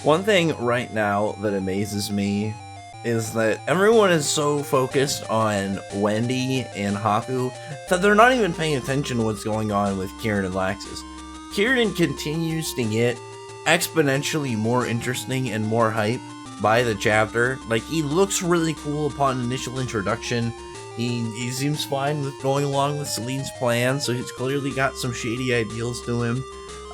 One thing right now that amazes me is that everyone is so focused on Wendy and Haku that they're not even paying attention to what's going on with Kieran and Laxus. Kieran continues to get exponentially more interesting and more hype by the chapter. Like, he looks really cool upon initial introduction. He seems fine with going along with Celine's plan, so he's clearly got some shady ideals to him.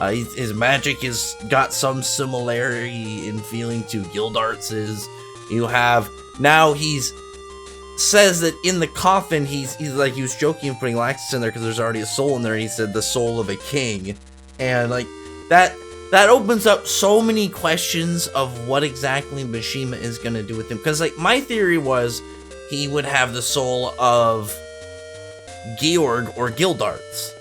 His magic has got some similarity in feeling to Gildarts's. You have, now he's says that in the coffin, he's like, he was joking putting Laxus in there because there's already a soul in there, and he said the soul of a king. And like, that opens up so many questions of what exactly Mishima is going to do with him. Because like, my theory was he would have the soul of Georg or Gildarts.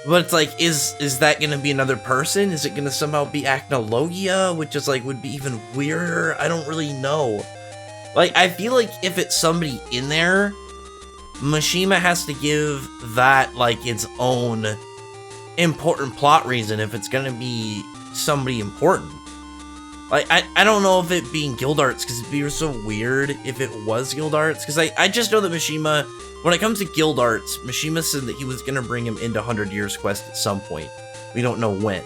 But it's like, is that going to be another person? Is it going to somehow be Acnologia, which is like, would be even weirder? I don't really know. Like, I feel like if it's somebody in there, Mishima has to give that like its own important plot reason if it's going to be somebody important. Like, I don't know if it being Gildarts, because it'd be so weird if it was Gildarts, because I just know that Mishima, when it comes to Gildarts, Mishima said that he was going to bring him into 100 Years Quest at some point. We don't know when.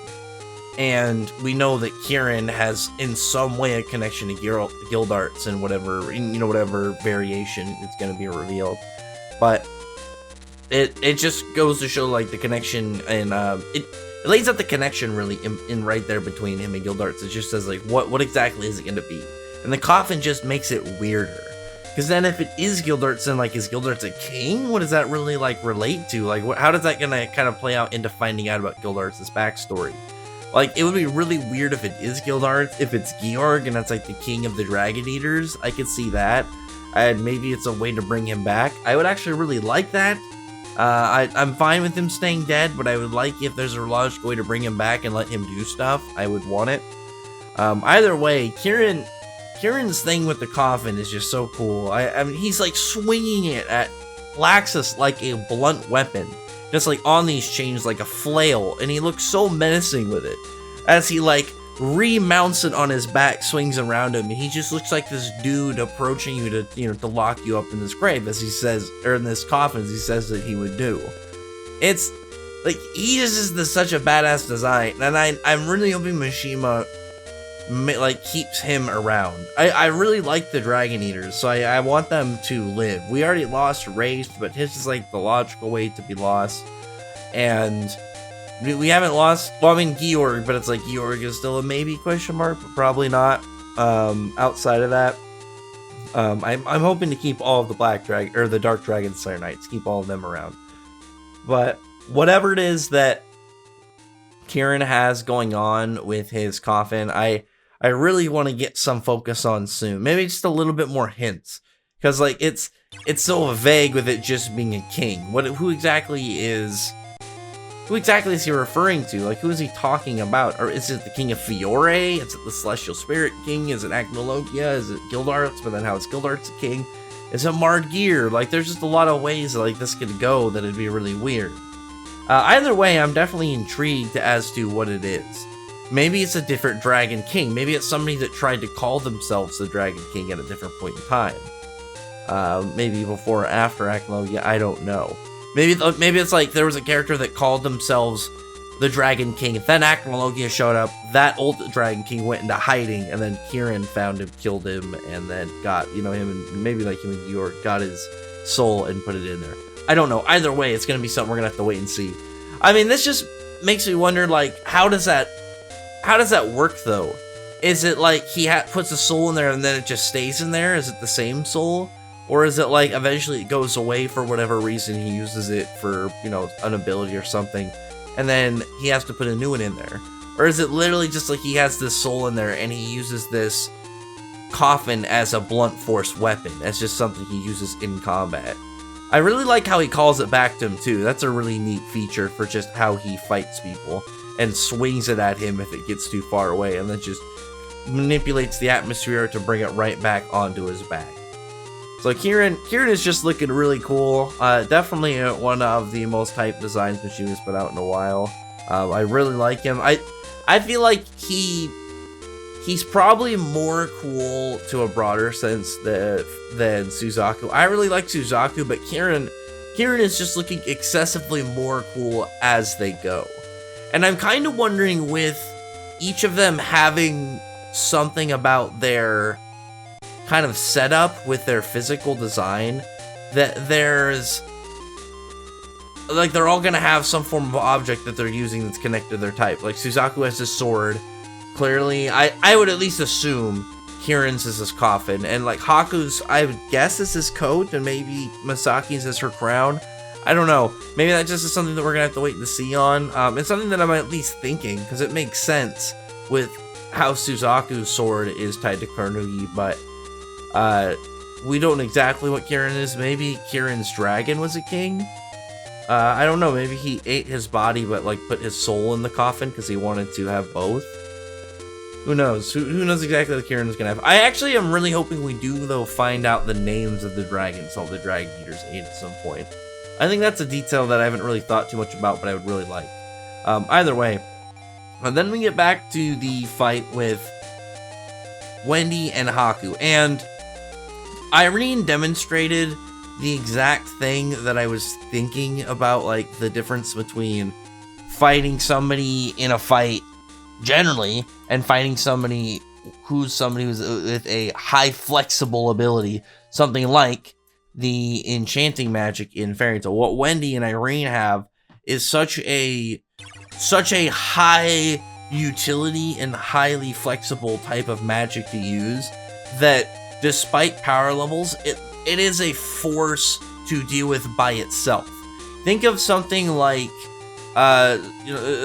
And we know that Kieran has in some way a connection to Gildarts and whatever, you know, whatever variation it's going to be revealed. But it just goes to show like the connection, and it lays out the connection really in right there between him and Gildarts. It just says like, what exactly is it going to be? And the coffin just makes it weirder. Because then if it is Gildarts, then like, is Gildarts a king? What does that really like relate to? Like, how does that gonna kind of play out into finding out about Gildarts' backstory? Like, it would be really weird if it is Gildarts, if it's Georg and that's like the king of the Dragon Eaters. I could see that. And maybe it's a way to bring him back. I would actually really like that. I'm fine with him staying dead, but I would like if there's a logical way to bring him back and let him do stuff. I would want it. Either way, Kieran's thing with the coffin is just so cool. I mean, he's like swinging it at Laxus like a blunt weapon, just like on these chains like a flail, and he looks so menacing with it as he like remounts it on his back, swings around him, and he just looks like this dude approaching you to, you know, to lock you up in this grave, as he says, or in this coffin, as he says that he would do. It's like, he is such a badass design, and I'm really hoping Mishima like keeps him around. I really like the Dragon Eaters, so I want them to live. We already lost Wraith, but his is like the logical way to be lost. And we haven't lost, well, I mean Georg, but it's like Georg is still a maybe question mark, but probably not. Outside of that, I'm hoping to keep all of the Black Dragon or the Dark Dragon Slayer Knights, keep all of them around. But whatever it is that Kieran has going on with his coffin, I really want to get some focus on soon. Maybe just a little bit more hints, because like it's so vague with it just being a king. Who exactly is he referring to? Like, who is he talking about? Or is it the King of Fiore? Is it the Celestial Spirit King? Is it Acnologia? Is it Gildarts? But then how is Gildarts a king? Is it Margeir? Like, there's just a lot of ways that like this could go that it'd be really weird. Either way, I'm definitely intrigued as to what it is. Maybe it's a different Dragon King. Maybe it's somebody that tried to call themselves the Dragon King at a different point in time. Maybe before or after Acnologia, I don't know. Maybe it's like there was a character that called themselves the Dragon King. Then Acnologia showed up, that old Dragon King went into hiding, and then Kieran found him, killed him, and then got, you know, him and maybe like him and Georg got his soul and put it in there. I don't know. Either way, it's going to be something we're going to have to wait and see. I mean, this just makes me wonder, like, how does that work, though? Is it like he puts a soul in there and then it just stays in there? Is it the same soul? Or is it like eventually it goes away for whatever reason, he uses it for, you know, an ability or something, and then he has to put a new one in there? Or is it literally just like he has this soul in there and he uses this coffin as a blunt force weapon, as just something he uses in combat? I really like how he calls it back to him too. That's a really neat feature for just how he fights people, and swings it at him if it gets too far away, and then just manipulates the atmosphere to bring it right back onto his back. So Kieran is just looking really cool. Definitely one of the most hyped designs Mishima's put out in a while. I really like him. I feel like he he's probably more cool to a broader sense than Suzaku. I really like Suzaku, but Kieran is just looking excessively more cool as they go. And I'm kind of wondering, with each of them having something about their kind of setup with their physical design, that there's like, they're all gonna have some form of object that they're using that's connected to their type. Like, Suzaku has his sword. Clearly, I would at least assume Kieran's is his coffin, and like Haku's, I would guess, is his coat, and maybe Masaki's is her crown. I don't know. Maybe that just is something that we're gonna have to wait and see on. It's something that I'm at least thinking, because it makes sense with how Suzaku's sword is tied to Karnugi, but we don't know exactly what Kieran is. Maybe Kieran's dragon was a king? I don't know. Maybe he ate his body, but like put his soul in the coffin because he wanted to have both. Who knows? Who knows exactly what Kieran's gonna have? I actually am really hoping we do, though, find out the names of the dragons all the Dragon Eaters ate at some point. I think that's a detail that I haven't really thought too much about, but I would really like. Either way. And then we get back to the fight with Wendy and Haku. And Irene demonstrated the exact thing that I was thinking about, like, the difference between fighting somebody in a fight generally and fighting somebody who's with a high flexible ability, something like the enchanting magic in Fairy Tail. What Wendy and Irene have is such a high utility and highly flexible type of magic to use that, despite power levels, it is a force to deal with by itself. Think of something like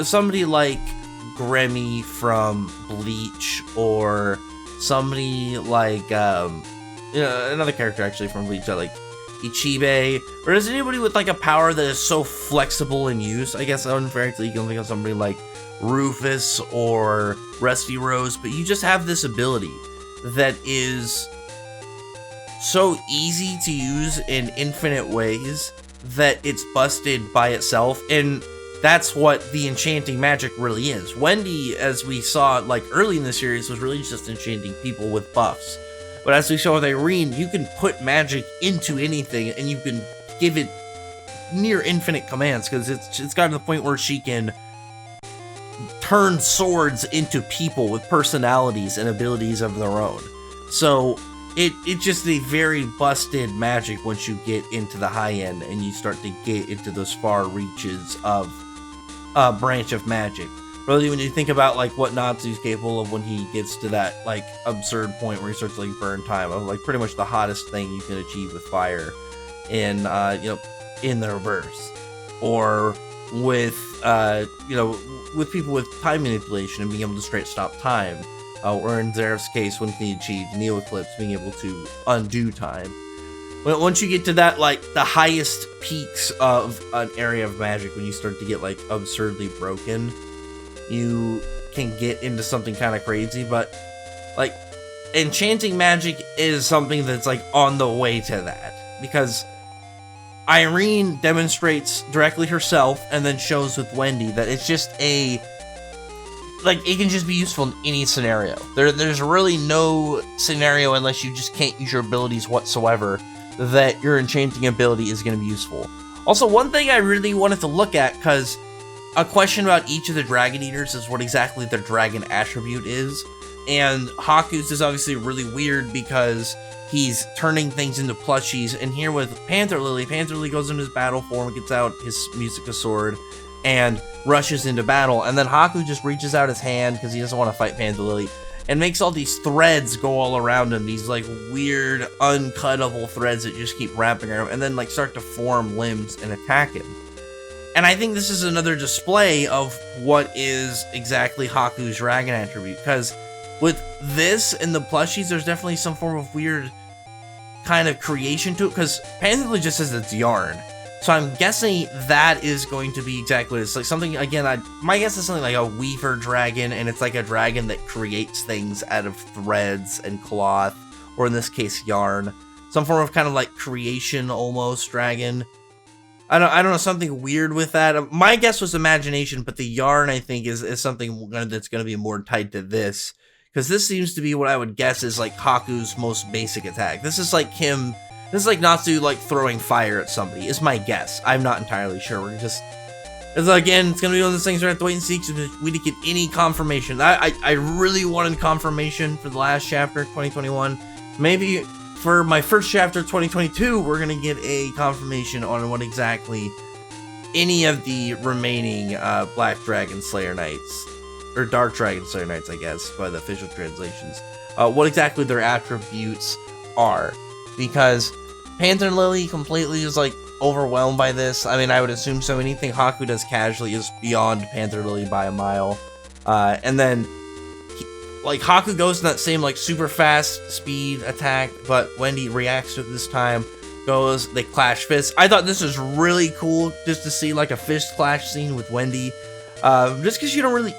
somebody like Gremmy from Bleach, or somebody like another character actually from Bleach, like Ichibe, or is anybody with like a power that is so flexible in use? I guess unfairly you can think of somebody like Rufus or Rusty Rose, but you just have this ability that is so easy to use in infinite ways that it's busted by itself, and that's what the enchanting magic really is. Wendy, as we saw like early in the series, was really just enchanting people with buffs. But as we saw with Irene, you can put magic into anything, and you can give it near infinite commands, because it's gotten to the point where she can turn swords into people with personalities and abilities of their own. So it's just a very busted magic once you get into the high end and you start to get into those far reaches of a branch of magic. Really, when you think about like what Natsu's capable of when he gets to that like absurd point where he starts to like burn time, of like pretty much the hottest thing you can achieve with fire in in the reverse, or with with people with time manipulation and being able to straight stop time, or in Zeref's case when he achieved Neo Eclipse, being able to undo time. But once you get to that, like the highest peaks of an area of magic, when you start to get like absurdly broken, you can get into something kind of crazy. But like enchanting magic is something that's like on the way to that, because Irene demonstrates directly herself and then shows with Wendy that it's just it can just be useful in any scenario. There's really no scenario, unless you just can't use your abilities whatsoever, that your enchanting ability is going to be useful. Also, one thing I really wanted to look at, because a question about each of the Dragon Eaters is what exactly their dragon attribute is. And Haku's is obviously really weird because he's turning things into plushies. And here with Panther Lily goes into his battle form, gets out his Musica sword, and rushes into battle. And then Haku just reaches out his hand because he doesn't want to fight Panther Lily, and makes all these threads go all around him, these like weird uncuttable threads that just keep wrapping around him, and then like start to form limbs and attack him. And I think this is another display of what is exactly Haku's dragon attribute, because with this and the plushies, there's definitely some form of weird kind of creation to it, because Panther Lily just says it's yarn. So I'm guessing that is going to be exactly what it's like. Something, again, my guess is something like a weaver dragon, and it's like a dragon that creates things out of threads and cloth, or in this case, yarn. Some form of kind of like creation almost dragon. I don't know, something weird with that. My guess was imagination, but the yarn, I think, is something that's going to be more tied to this, because this seems to be what I would guess is like Haku's most basic attack. This is like Natsu like throwing fire at somebody, is my guess. I'm not entirely sure. Again, it's gonna be one of those things we're gonna have to wait and see because we didn't get any confirmation. I really wanted confirmation for the last chapter, 2021. Maybe for my first chapter, 2022, we're gonna get a confirmation on what exactly any of the remaining Black Dragon Slayer Knights, or Dark Dragon Slayer Knights, I guess, by the official translations, what exactly their attributes are. Because Panther Lily completely is like overwhelmed by this. I mean, I would assume so. Anything Haku does casually is beyond Panther Lily by a mile. And then like Haku goes in that same like super fast speed attack, but Wendy reacts to it this time. They clash fists. I thought this was really cool just to see like a fist clash scene with Wendy. Just because you don't really,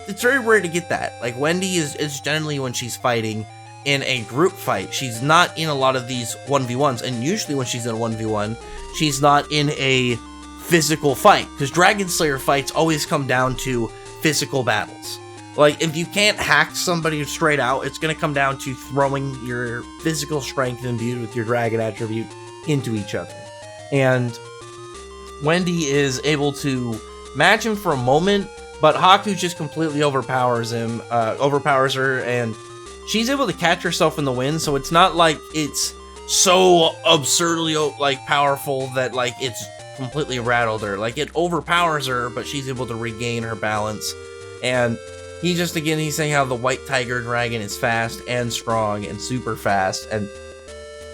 it's very rare to get that. Like Wendy is generally, when she's fighting in a group fight, she's not in a lot of these 1v1s, and usually when she's in a 1v1, she's not in a physical fight, because Dragon Slayer fights always come down to physical battles. Like, if you can't hack somebody straight out, it's going to come down to throwing your physical strength imbued with your dragon attribute into each other. And Wendy is able to match him for a moment, but Haku just completely overpowers her, and she's able to catch herself in the wind, so it's not like it's so absurdly, like, powerful that, like, it's completely rattled her. Like, it overpowers her, but she's able to regain her balance. And he's saying how the white tiger dragon is fast and strong and super fast, and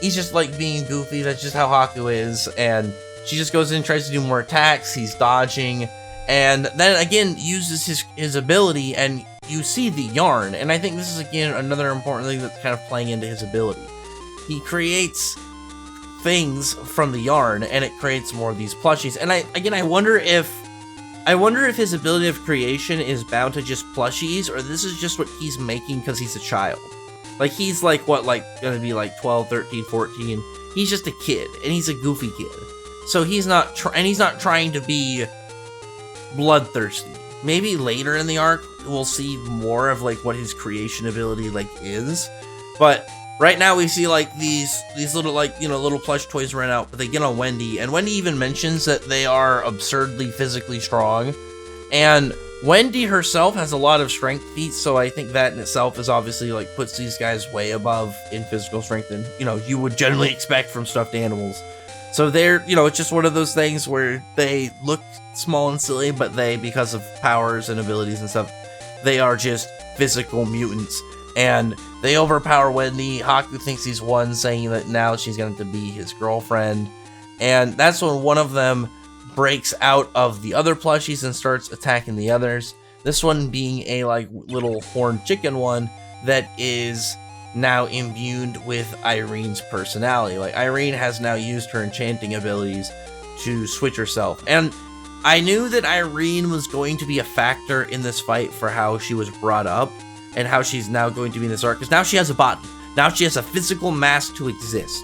he's just like being goofy. That's just how Haku is. And she just goes in and tries to do more attacks. He's dodging, and then again uses his ability, and you see the yarn. And I think this is again another important thing that's kind of playing into his ability. He creates things from the yarn, and it creates more of these plushies. And I wonder if his ability of creation is bound to just plushies, or this is just what he's making because he's a child. Like, he's like, what, like, gonna be like 12, 13, 14. He's just a kid, and he's a goofy kid. So he's not trying to be bloodthirsty. Maybe later in the arc, we'll see more of, like, what his creation ability, like, is. But right now we see, like, these little, like, you know, little plush toys run out, but they get on Wendy, and Wendy even mentions that they are absurdly physically strong. And Wendy herself has a lot of strength feats, so I think that in itself is obviously, like, puts these guys way above in physical strength than, you know, you would generally expect from stuffed animals. So they're, you know, it's just one of those things where they look small and silly, but they, because of powers and abilities and stuff, they are just physical mutants. And they overpower Wendy. Haku thinks he's won, saying that now she's going to be his girlfriend. And that's when one of them breaks out of the other plushies and starts attacking the others. This one being a, like, little horned chicken one that is now imbued with Irene's personality. Like, Irene has now used her enchanting abilities to switch herself. And I knew that Irene was going to be a factor in this fight for how she was brought up, and how she's now going to be in this arc, because now she has a body. Now she has a physical mass to exist.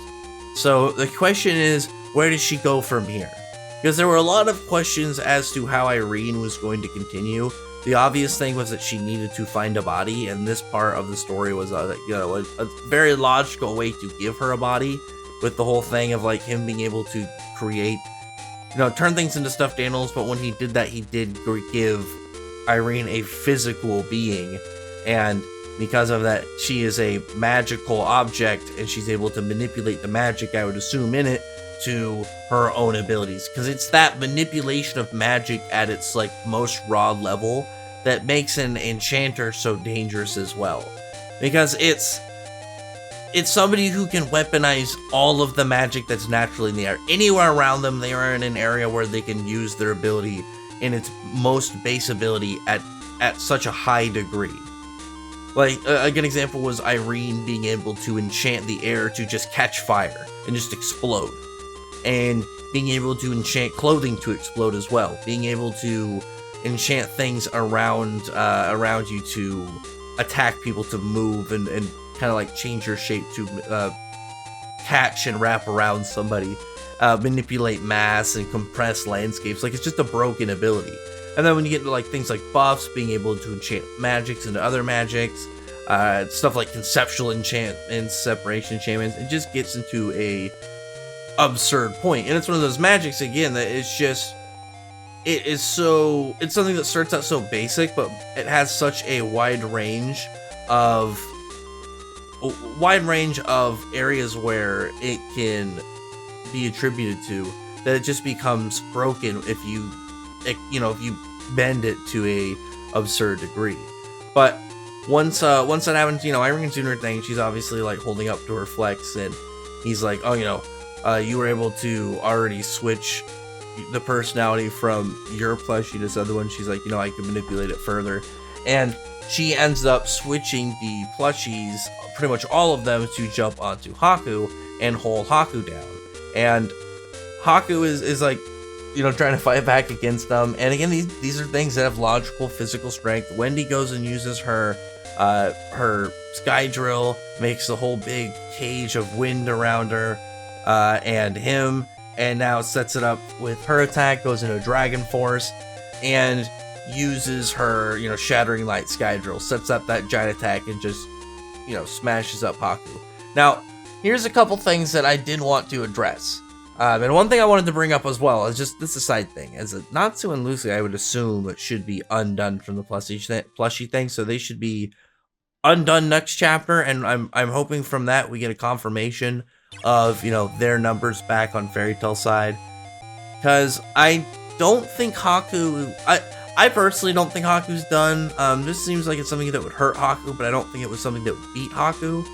So the question is, where does she go from here? Because there were a lot of questions as to how Irene was going to continue. The obvious thing was that she needed to find a body, and this part of the story was a very logical way to give her a body, with the whole thing of, like, him being able to create, you know, turn things into stuffed animals. But when he did that, he did give Irene a physical being. And because of that, she is a magical object, and she's able to manipulate the magic, I would assume, in it to her own abilities. Because it's that manipulation of magic at its, like, most raw level that makes an enchanter so dangerous as well. Because it's somebody who can weaponize all of the magic that's naturally in the air. Anywhere around them, they are in an area where they can use their ability in its most base ability at such a high degree. Like, a good example was Irene being able to enchant the air to just catch fire and just explode. And being able to enchant clothing to explode as well. Being able to enchant things around you to attack people, to move, and kind of like change your shape to catch and wrap around somebody. Manipulate mass and compress landscapes. Like, it's just a broken ability. And then when you get to, like, things like buffs, being able to enchant magics into other magics, stuff like conceptual enchant and separation enchantments. It just gets into a absurd point, and it's one of those magics again that it's just it's something that starts out so basic, but it has such a wide range of areas where it can be attributed to, that it just becomes broken if you bend it to a absurd degree. But once that happens, Irene's doing her thing. She's obviously like holding up to her flex, and he's like, oh, you were able to already switch the personality from your plushie to this other one. She's like, I can manipulate it further, and she ends up switching the plushies, pretty much all of them, to jump onto Haku and hold Haku down. And Haku is like, trying to fight back against them. And again, these are things that have logical physical strength. Wendy goes and uses her sky drill, makes the whole big cage of wind around her and him, and now sets it up with her attack, goes into Dragon Force, and uses her, Shattering Light sky drill, sets up that giant attack, and just, smashes up Haku. Now, here's a couple things that I did want to address. And one thing I wanted to bring up as well is just this aside thing. As a Natsu and Lucy, I would assume it should be undone from the plushie thing, so they should be undone next chapter, and I'm hoping from that we get a confirmation of their numbers back on Fairy Tail side, because I don't think Haku. I personally don't think Haku's done. This seems like it's something that would hurt Haku, but I don't think it was something that would beat Haku.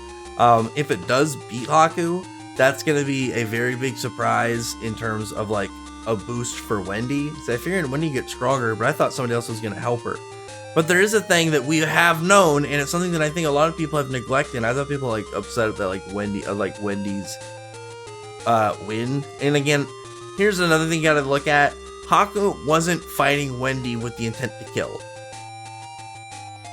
If it does beat Haku, that's gonna be a very big surprise in terms of like a boost for Wendy. So I figured Wendy gets stronger, but I thought somebody else was gonna help her. But there is a thing that we have known, and it's something that I think a lot of people have neglected. I thought people upset that Wendy's win. And again, here's another thing you gotta look at. Haku wasn't fighting Wendy with the intent to kill.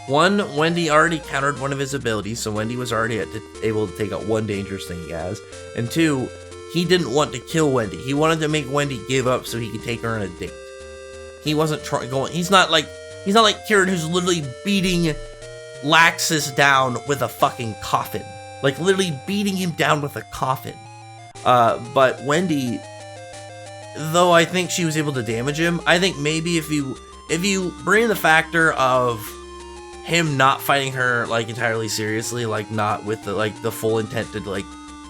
One, Wendy already countered one of his abilities, so Wendy was already able to take out one dangerous thing he has. And two, he didn't want to kill Wendy. He wanted to make Wendy give up so he could take her on a date. He wasn't he's not like Kieran, who's literally beating Laxus down with a fucking coffin. Like, literally beating him down with a coffin. But Wendy, though I think she was able to damage him, I think maybe if you bring the factor of him not fighting her entirely seriously, not with the full intent to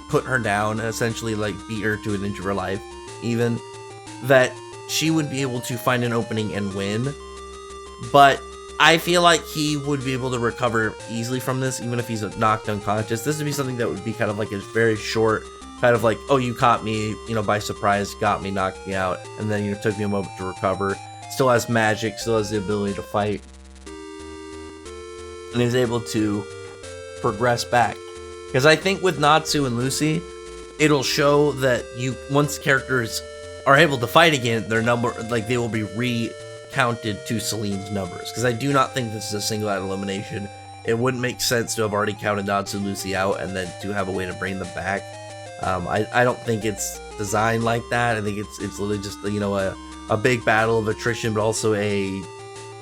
put her down and essentially beat her to an inch of her life, even, that she would be able to find an opening and win. But I feel like he would be able to recover easily from this, even if he's knocked unconscious. This would be something that would be kind of a very short, kind of oh, you caught me, by surprise, got me, knocked me out, and then it took me a moment to recover. Still has magic, still has the ability to fight, and is able to progress back. Because I think with Natsu and Lucy, it'll show that once characters are able to fight again, their number, they will be recounted to Celine's numbers. Because I do not think this is a single out elimination. It wouldn't make sense to have already counted Natsu and Lucy out and then to have a way to bring them back. I don't think it's designed like that. I think it's literally just a big battle of attrition, but also a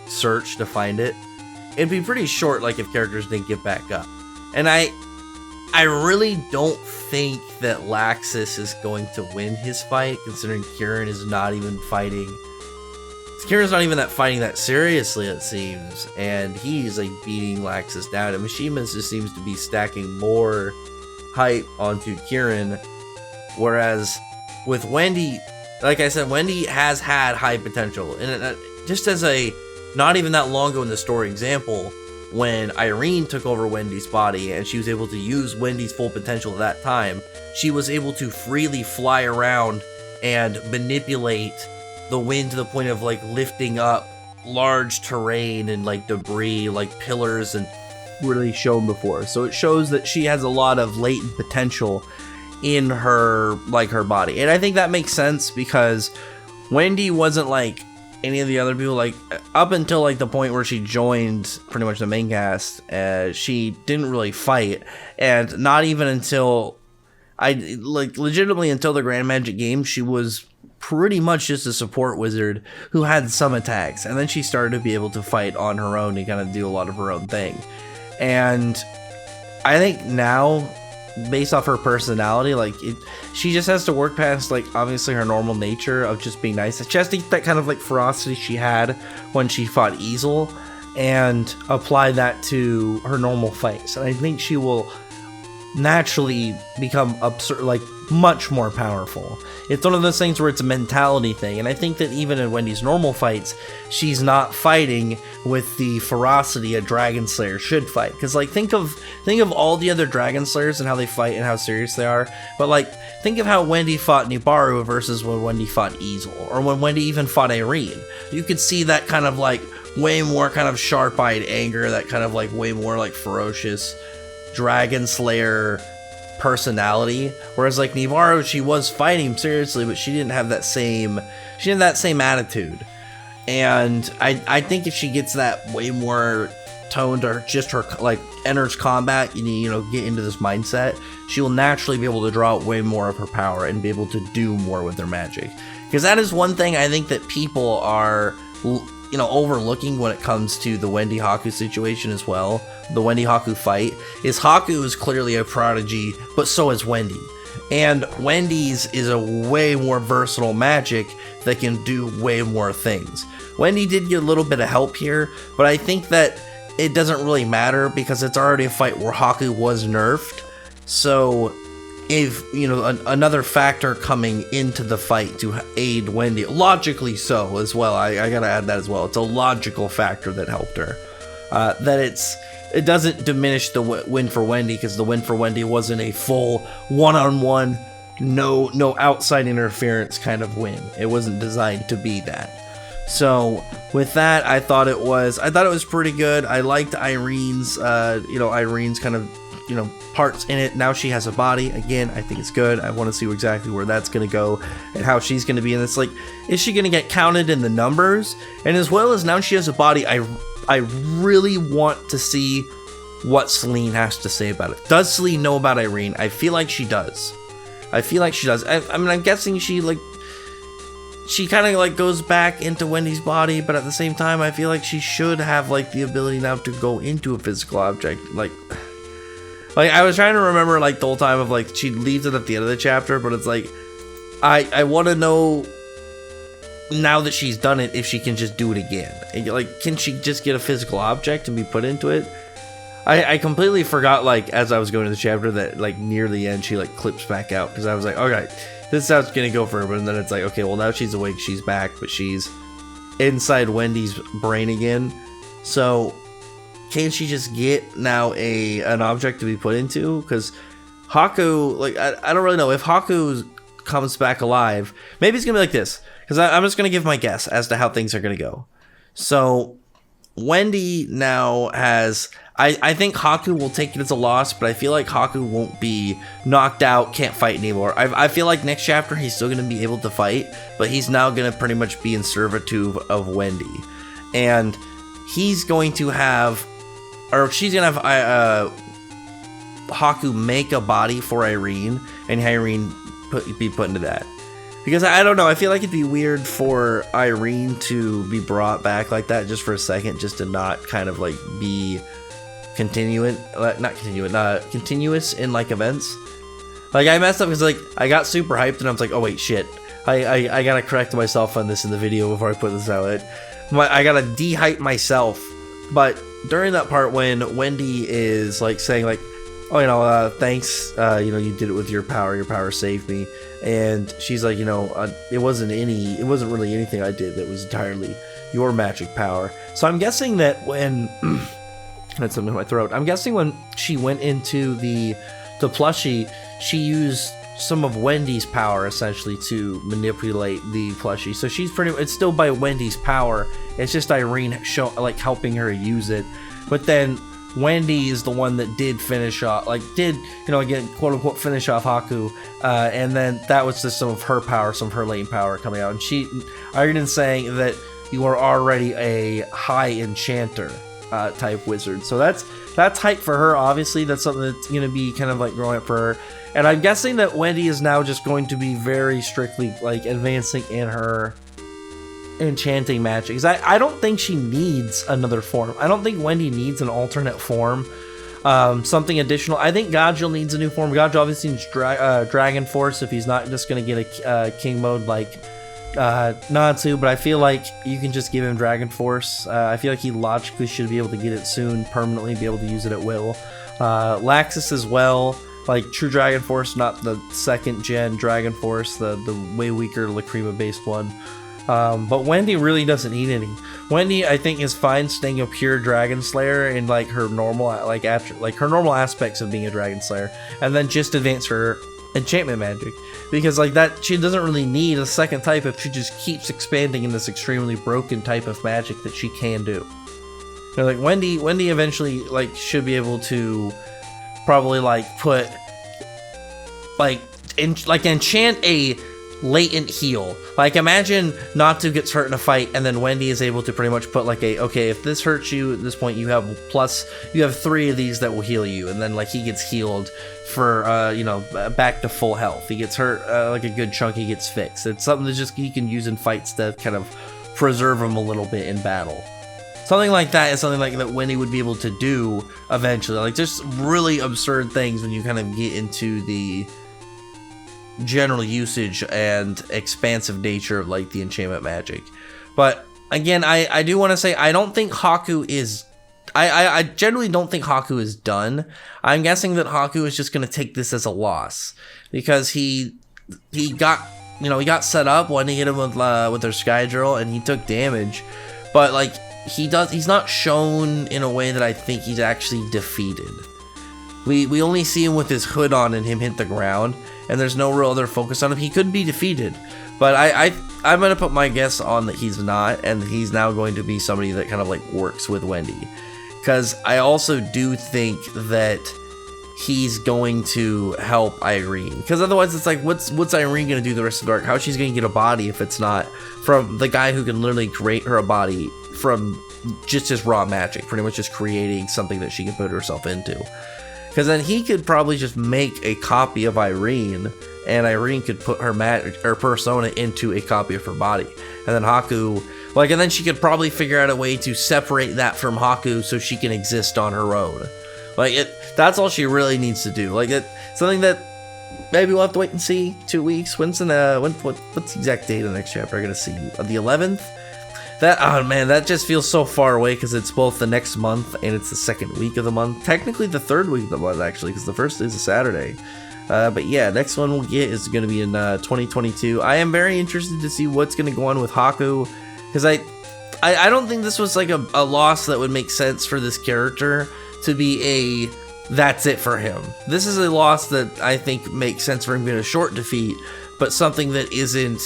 search to find it. It'd be pretty short, if characters didn't get back up. And I really don't think that Laxus is going to win his fight, considering Kieran is not even fighting. Kieran's not even fighting that seriously, it seems, and he's beating Laxus down. And Mishima just seems to be stacking more hype onto Kieran, whereas with Wendy, like I said, Wendy has had high potential, and just as not even that long ago in the story example, when Irene took over Wendy's body and she was able to use Wendy's full potential at that time, she was able to freely fly around and manipulate the wind to the point of lifting up large terrain and debris, pillars, and really shown before. So it shows that she has a lot of latent potential in her her body. And I think that makes sense because Wendy wasn't any of the other people, up until the point where she joined pretty much the main cast, she didn't really fight, and not even until legitimately until the Grand Magic Games, she was pretty much just a support wizard who had some attacks, and then she started to be able to fight on her own and kind of do a lot of her own thing. And I think now, based off her personality, like she just has to work past like obviously her normal nature of just being nice. She has to get that kind of like ferocity she had when she fought Easel and apply that to her normal fights. And I think she will naturally become absurd, like much more powerful. It's one of those things where it's a mentality thing, and I think that even in Wendy's normal fights, she's not fighting with the ferocity a Dragon Slayer should fight. Because like think of all the other Dragon Slayers and how they fight and how serious they are, but like think of how Wendy fought Nibiru versus when Wendy fought Easel, or when Wendy even fought Irene. You could see that kind of like way more kind of sharp-eyed anger, that kind of like way more like ferocious Dragon Slayer personality, whereas like Nibiru, she was fighting seriously, but she didn't have that same attitude. And I think if she gets that way more toned, or just her like enters combat, you know, get into this mindset, she will naturally be able to draw out way more of her power and be able to do more with their magic. Because that is one thing I think that people are, you know, overlooking when it comes to the Wendy Haku situation as well. The Wendy Haku fight is Haku is clearly a prodigy, but so is Wendy. And Wendy's is a way more versatile magic that can do way more things. Wendy did get a little bit of help here, but I think that it doesn't really matter because it's already a fight where Haku was nerfed. So if, you know, another factor coming into the fight to aid Wendy, logically so as well, I gotta add that as well, it's a logical factor that helped her. It doesn't diminish the win for Wendy, because the win for Wendy wasn't a full one-on-one, no outside interference kind of win. It wasn't designed to be that. So with that, I thought it was pretty good. I liked Irene's kind of, you know, parts in it. Now she has a body again. I think it's good. I want to see exactly where that's going to go and how she's going to be in this. Like, is she going to get counted in the numbers? And as well as now she has a body, I really want to see what Celine has to say about it. Does Celine know about Irene? I feel like she does. I mean, I'm guessing she kind of like goes back into Wendy's body, but at the same time, I feel like she should have like the ability now to go into a physical object. Like I was trying to remember like the whole time of like she leaves it at the end of the chapter, but it's like I want to know now that she's done it if she can just do it again. And, like, can she just get a physical object and be put into it? I completely forgot, like, as I was going to the chapter that like near the end she like clips back out, because I was like, okay, this is how it's gonna go for her. But then it's like, okay, well now she's awake, she's back, but she's inside Wendy's brain again. So can she just get now an object to be put into? Because Haku, like, I don't really know if Haku comes back alive. Maybe it's gonna be like this, because I'm just gonna give my guess as to how things are gonna go. So Wendy now has, I think Haku will take it as a loss, but I feel like Haku won't be knocked out, can't fight anymore. I feel like next chapter he's still going to be able to fight, but he's now going to pretty much be in servitude of Wendy. And he's going to have, or she's going to have Haku make a body for Irene, and Irene be put into that. Because I don't know, I feel like it'd be weird for Irene to be brought back like that just for a second, just to not kind of like be continuous in like events. Like I messed up because like I got super hyped and I was like, oh wait, shit, I gotta correct myself on this in the video before I put this out. I gotta de-hype myself. But during that part when Wendy is like saying like, oh, you know, thanks, you know, you did it with your power saved me. And she's like, you know, it wasn't really anything I did, that was entirely your magic power. So I'm guessing that when that's something in my throat. I'm guessing when she went into the plushie, she used some of Wendy's power essentially to manipulate the plushie. So she's it's still by Wendy's power. It's just Irene helping her use it. But then Wendy is the one that did finish off, again, quote unquote, finish off Haku. And then that was just some of her power, some of her latent power coming out. And Irene saying that you are already a high enchanter type wizard. So that's hype for her. Obviously, that's something that's going to be kind of like growing up for her. And I'm guessing that Wendy is now just going to be very strictly like advancing in her enchanting magic. I don't think she needs another form. I don't think Wendy needs an alternate form Something additional. I think Godrill needs a new form. Godrill obviously needs Dragon Force if he's not just going to get a King mode like Natsu, but I feel like you can just give him Dragon Force. I feel like he logically should be able to get it soon, permanently be able to use it at will. Laxus as well, like true Dragon Force, not the 2nd gen Dragon Force, the way weaker Lacrima based one. But Wendy really doesn't need any. Wendy, I think, is fine staying a pure Dragon Slayer in like her normal, her normal aspects of being a Dragon Slayer, and then just advance her enchantment magic, because like that she doesn't really need a 2nd type if she just keeps expanding in this extremely broken type of magic that she can do. You know, like Wendy eventually like should be able to probably like put enchant a latent heal. Like imagine Natsu gets hurt in a fight and then Wendy is able to pretty much put like okay, if this hurts you at this point, you have 3 of these that will heal you, and then like he gets healed for back to full health. He gets hurt like a good chunk, he gets fixed. It's something that just he can use in fights to kind of preserve him a little bit in battle. Something like that is something like that Wendy would be able to do eventually. Like just really absurd things when you kind of get into the general usage and expansive nature of like the enchantment magic. But again, I do want to say I don't think Haku is I generally don't think Haku is done. I'm guessing that Haku is just going to take this as a loss because he got set up when he hit him with their Sky Drill and he took damage, but like he's not shown in a way that I think he's actually defeated. We only see him with his hood on and him hit the ground, and there's no real other focus on him. He could be defeated, but I'm gonna put my guess on that he's not, and he's now going to be somebody that kind of like works with Wendy, because I also do think that he's going to help Irene, because otherwise it's like what's Irene gonna do the rest of the arc? How she's gonna get a body if it's not from the guy who can literally create her a body from just his raw magic, pretty much just creating something that she can put herself into. Because then he could probably just make a copy of Irene, and Irene could put her persona into a copy of her body. And then Haku, and then she could probably figure out a way to separate that from Haku so she can exist on her own. That's all she really needs to do. Something that maybe we'll have to wait and see. 2 weeks. What's the exact date of the next chapter? I gotta see. The 11th? That just feels so far away because it's both the next month and it's the 2nd week of the month. Technically the 3rd week of the month, actually, because the 1st is a Saturday. But yeah, next one we'll get is going to be in 2022. I am very interested to see what's going to go on with Haku, because I don't think this was like a loss that would make sense for this character to be that's it for him. This is a loss that I think makes sense for him being a short defeat, but something that isn't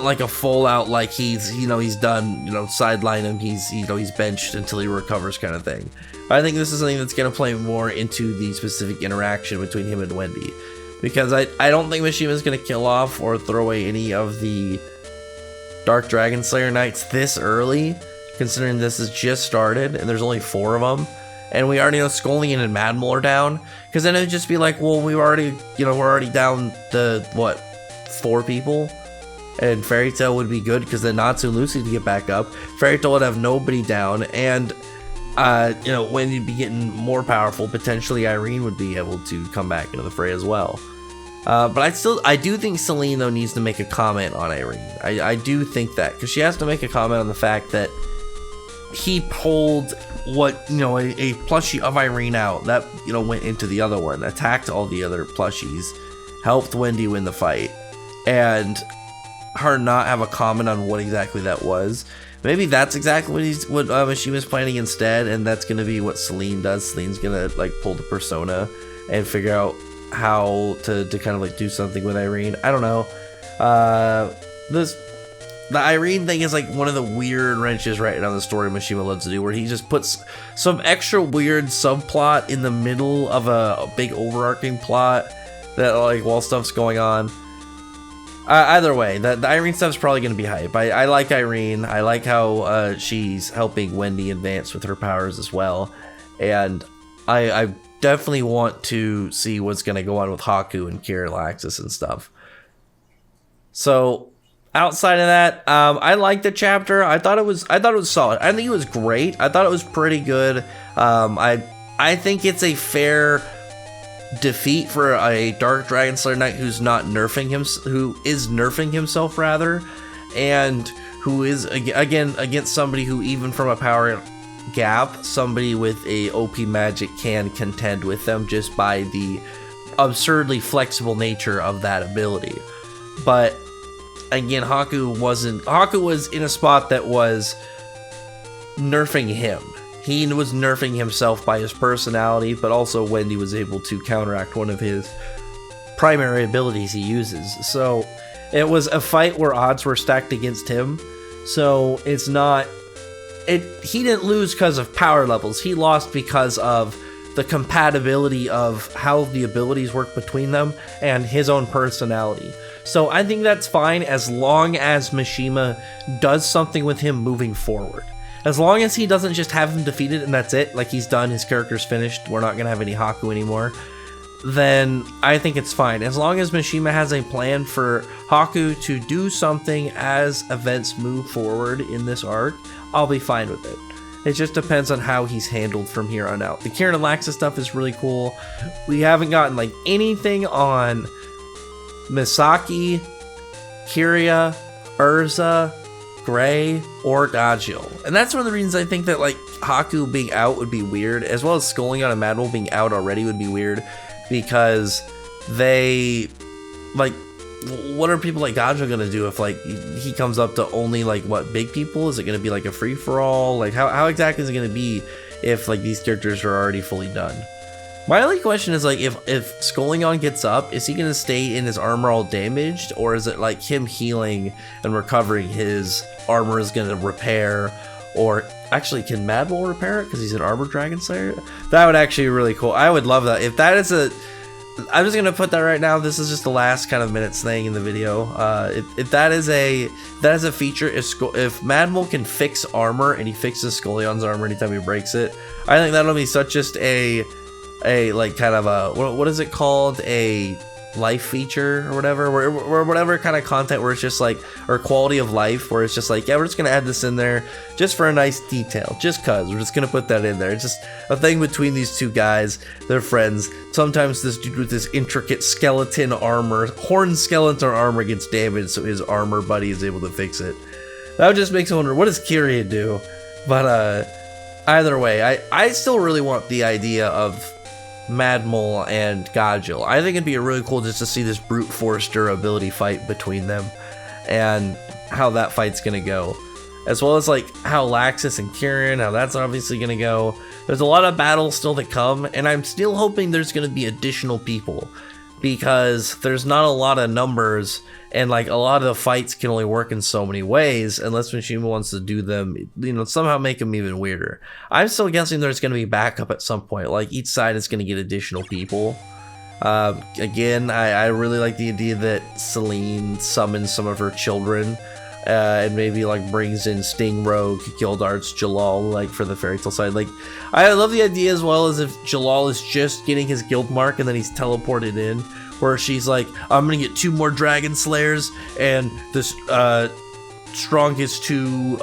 like a full out like he's done, sideline him, he's benched until he recovers kind of thing. I think this is something that's going to play more into the specific interaction between him and Wendy, because I don't think Mishima's going to kill off or throw away any of the Dark Dragon Slayer Knights this early, considering this has just started and there's only 4 of them, and we already know Scullion and Madmal are down. Because then it'd just be like, well, we're already down to 4 people. And Fairy Tail would be good because then Natsu and Lucy to get back up. Fairy Tail would have nobody down, and when you'd be getting more powerful, potentially Irene would be able to come back into the fray as well. But I do think Celine though needs to make a comment on Irene. I do think that, because she has to make a comment on the fact that he pulled a plushie of Irene out that went into the other one, attacked all the other plushies, helped Wendy win the fight, and her not have a comment on what exactly that was. Maybe that's exactly what Mishima's planning instead, and that's gonna be what Celine does. Celine's gonna pull the persona and figure out how to kind of do something with Irene. I don't know. The Irene thing is one of the weird wrenches right now in the story Mishima loves to do, where he just puts some extra weird subplot in the middle of a big overarching plot that while stuff's going on. Either way, the Irene stuff's probably going to be hype. I like Irene. I like how she's helping Wendy advance with her powers as well. And I definitely want to see what's going to go on with Haku and Kira Laxus and stuff. So, outside of that, I liked the chapter. I thought it was solid. I think it was great. I thought it was pretty good. I I think it's a fair defeat for a Dark Dragon Slayer Knight who is nerfing himself rather, and who is again against somebody who, even from a power gap, somebody with a OP magic can contend with them just by the absurdly flexible nature of that ability. But again, Haku was in a spot that was nerfing him. He was nerfing himself by his personality, but also Wendy was able to counteract one of his primary abilities he uses. So it was a fight where odds were stacked against him. So it's not... he didn't lose because of power levels. He lost because of the compatibility of how the abilities work between them and his own personality. So I think that's fine as long as Mishima does something with him moving forward. As long as he doesn't just have him defeated and that's it, like he's done, his character's finished, we're not going to have any Haku anymore, then I think it's fine. As long as Mishima has a plan for Haku to do something as events move forward in this arc, I'll be fine with it. It just depends on how he's handled from here on out. The Kieran and Laxa stuff is really cool. We haven't gotten like anything on Misaki, Kiria, Urza, Gray, or Gajil. And that's one of the reasons I think that like Haku being out would be weird, as well as Skullion and Madwell being out already would be weird, because they, like, what are people like Gajil gonna do if like he comes up to only like what, big people? Is it gonna be like a free-for-all? Like how exactly is it gonna be if like these characters are already fully done? My only question is like if Skullion gets up, is he gonna stay in his armor all damaged, or is it like him healing and recovering, his armor is gonna repair? Or actually, can Madwell repair it because he's an armored dragon slayer? That would actually be really cool. I would love that. If that is I'm just gonna put that right now. This is just the last kind of minutes thing in the video. If that is a feature, if Madwell can fix armor and he fixes Skullion's armor anytime he breaks it, I think that'll be such just a like kind of a what is it called, a life feature or whatever, where whatever kind of content where it's just like, or quality of life where it's just like, yeah, we're just gonna add this in there just for a nice detail, just cause we're just gonna put that in there. It's just a thing between these two guys, they're friends. Sometimes this dude with this intricate skeleton armor, horn skeleton armor, gets damaged, so his armor buddy is able to fix it. That just makes me wonder, what does Kiria do? But either way, I still really want the idea of Madmol and Gajil. I think it'd be really cool just to see this brute force durability fight between them and how that fight's gonna go, as well as like how Laxus and Kieran, how that's obviously gonna go. There's a lot of battles still to come, and I'm still hoping there's gonna be additional people, because there's not a lot of numbers, and like a lot of the fights can only work in so many ways unless Mishima wants to do them, you know, somehow make them even weirder. I'm still guessing there's going to be backup at some point, like each side is going to get additional people. Again, I really like the idea that Celine summons some of her children and maybe like brings in Sting, Rogue, Gildarts, Jalal, like for the fairy tale side. Like, I love the idea as well as if Jalal is just getting his guild mark and then he's teleported in, where she's like, I'm gonna get 2 more dragon slayers and this strongest 2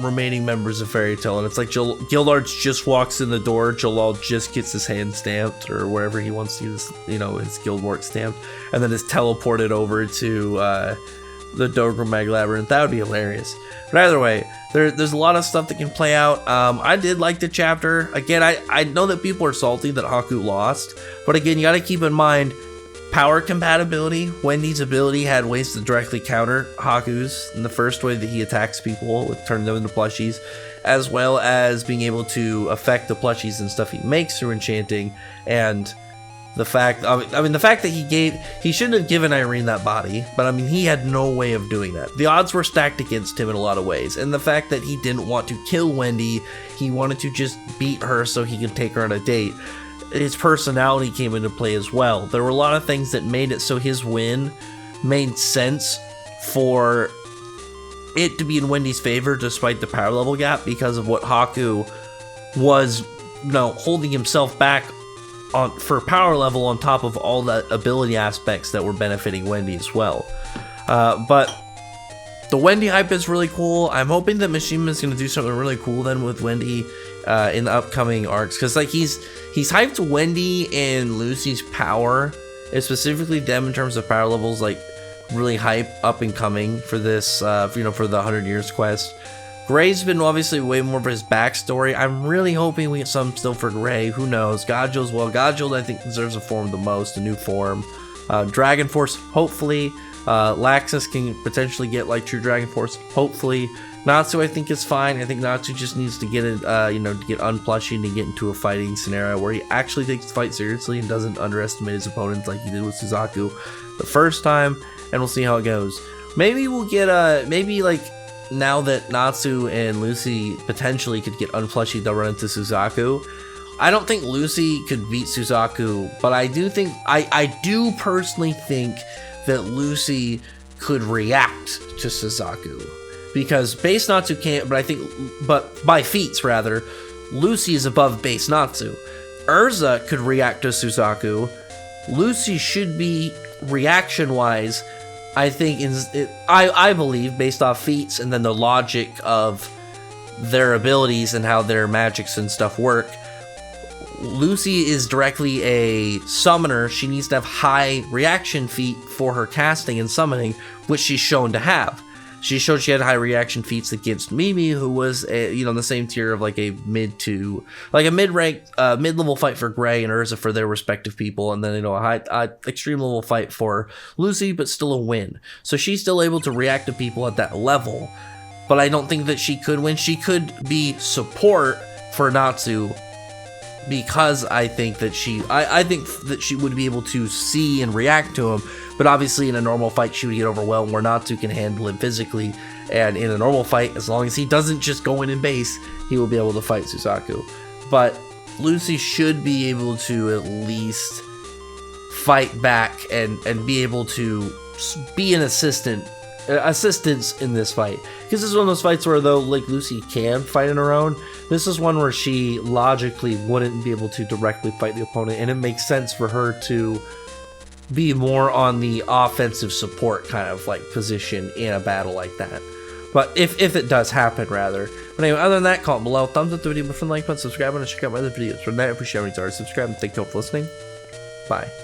remaining members of fairy tale, and it's like Gildarts just walks in the door, Jalal just gets his hand stamped or wherever he wants to use, you know, his guild mark stamped, and then is teleported over to the Dogromag Labyrinth. That would be hilarious. But either way, there's a lot of stuff that can play out. I did like the chapter. Again, I know that people are salty that Haku lost, but again, you gotta keep in mind power compatibility. Wendy's ability had ways to directly counter Haku's in the first way that he attacks people with turning them into plushies, as well as being able to affect the plushies and stuff he makes through enchanting. And the fact, the fact that he shouldn't have given Irene that body, but I mean, he had no way of doing that. The odds were stacked against him in a lot of ways. And the fact that he didn't want to kill Wendy, he wanted to just beat her so he could take her on a date. His personality came into play as well. There were a lot of things that made it so his win made sense for it to be in Wendy's favor despite the power level gap, because of what Haku was, you know, holding himself back on for power level on top of all the ability aspects that were benefiting Wendy as well. But the Wendy hype is really cool. I'm hoping that Mishima is going to do something really cool then with Wendy in the upcoming arcs, because like he's hyped Wendy and Lucy's power, and specifically them in terms of power levels, like really hype up and coming for this for the 100 Years quest. Gray's been obviously way more of his backstory. I'm really hoping we get some still for Gray. Who knows? Godjil as well. Godjil I think deserves a form the most, a new form. Dragon Force, hopefully. Laxus can potentially get like true Dragon Force, hopefully. Natsu I think is fine. I think Natsu just needs to get it, to get unplushing, to get into a fighting scenario where he actually takes the fight seriously and doesn't underestimate his opponents like he did with Suzaku the first time, and we'll see how it goes. Maybe we'll get now that Natsu and Lucy potentially could get unplushy, they'll run into Suzaku. I don't think Lucy could beat Suzaku, but I do personally think that Lucy could react to Suzaku. Because base Natsu can't, but by feats rather, Lucy is above base Natsu. Urza could react to Suzaku. Lucy should be reaction-wise, I think, I believe, based off feats and then the logic of their abilities and how their magics and stuff work. Lucy is directly a summoner. She needs to have high reaction feat for her casting and summoning, which she's shown to have. She showed she had high reaction feats against Mimi, who was in the same tier of like a mid-rank, mid-level fight for Gray and Urza for their respective people, and then a high extreme level fight for Lucy, but still a win. So she's still able to react to people at that level, but I don't think that she could win. She could be support for Natsu, because I think that she would be able to see and react to him. But obviously in a normal fight she would get overwhelmed, where Natsu can handle it physically, and in a normal fight, as long as he doesn't just go in and base, he will be able to fight Suzaku. But Lucy should be able to at least fight back and be able to be an assistance in this fight, because this is one of those fights where, though like Lucy can fight on her own, this is one where she logically wouldn't be able to directly fight the opponent, and it makes sense for her to be more on the offensive support kind of like position in a battle like that. But if it does happen, rather. But anyway, other than that, comment below, thumbs up the video, but from the like button, subscribe, and check out my other videos. From that, I appreciate everyone who's already subscribed, and thank you all for listening. Bye.